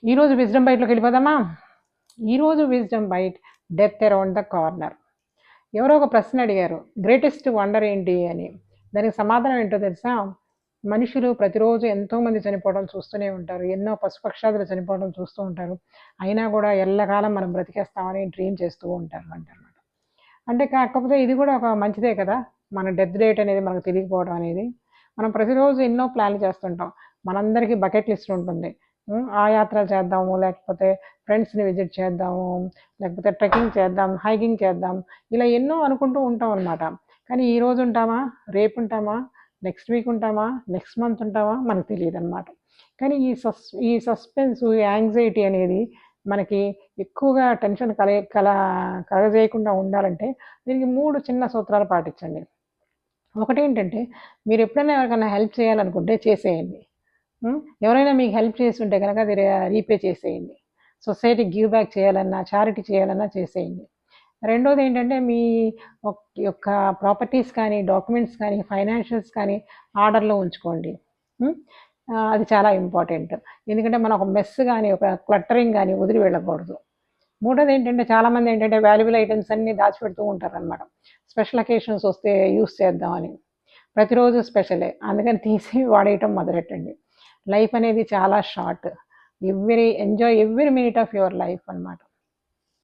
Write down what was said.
ఈరోజు విజ్డమ్ బైట్లోకి వెళ్ళిపోదామా? ఈరోజు wisdom bite death around the corner. ఎవరో ఒక ప్రశ్న అడిగారు, గ్రేటెస్ట్ వండర్ ఏంటి అని. దానికి సమాధానం ఏంటో తెలుసా? మనుషులు ప్రతిరోజు ఎంతోమంది చనిపోవడం చూస్తూనే ఉంటారు, ఎన్నో పశుపక్షాదులు చనిపోవడం చూస్తూ ఉంటారు, అయినా కూడా ఎల్లకాలం మనం బ్రతికేస్తామని డ్రీమ్ చేస్తూ ఉంటారు అంటారన్నమాట. అంటే కాకపోతే ఇది కూడా ఒక మంచిదే కదా, మన డెత్ డేట్ అనేది మనకు తెలియకపోవడం అనేది. మనం ప్రతిరోజు ఎన్నో ప్లాన్లు చేస్తుంటాం, మనందరికీ బకెట్ లిస్ట్ ఉంటుంది. ఆ యాత్ర చేద్దాము, లేకపోతే ఫ్రెండ్స్ని విజిట్ చేద్దాము, లేకపోతే ట్రెక్కింగ్ చేద్దాం, హైకింగ్ చేద్దాం, ఇలా ఎన్నో అనుకుంటూ ఉంటాం అనమాట. కానీ ఈ రోజు ఉంటామా, రేపు ఉంటామా, నెక్స్ట్ వీక్ ఉంటామా, నెక్స్ట్ మంత్ ఉంటామా, మనకు తెలియదు అనమాట. కానీ ఈ సస్పెన్స్, ఈ యాంగ్జైటీ అనేది మనకి ఎక్కువగా టెన్షన్ కలగజేయకుండా ఉండాలంటే దీనికి 3 చిన్న సూత్రాలు పాటించండి. ఒకటేంటంటే, మీరు ఎప్పుడైనా ఎవరికైనా హెల్ప్ చేయాలనుకుంటే చేసేయండి. ఎవరైనా మీకు హెల్ప్ చేసి ఉంటే కనుక అది రీపే చేసేయండి. సొసైటీ గివ్ బ్యాక్ చేయాలన్నా, చారిటీ చేయాలన్నా చేసేయండి. రెండోది ఏంటంటే, మీ యొక్క ప్రాపర్టీస్ కానీ, డాక్యుమెంట్స్ కానీ, ఫైనాన్షియల్స్ కానీ ఆర్డర్లో ఉంచుకోండి. అది చాలా ఇంపార్టెంట్. ఎందుకంటే మనం ఒక మెస్ కానీ, ఒక క్లట్టరింగ్ కానీ వదిలి వెళ్ళకూడదు. మూడోది ఏంటంటే, చాలామంది ఏంటంటే వాల్యుబుల్ ఐటమ్స్ అన్నీ దాచిపెడుతూ ఉంటారనమాట. స్పెషల్ అకేషన్స్ వస్తే యూస్ చేద్దామని. ప్రతిరోజు స్పెషలే, అందుకని తీసి వాడేయటం మొదలెట్టండి. లైఫ్ అనేది చాలా short. Enjoy every minute of your life అనమాట.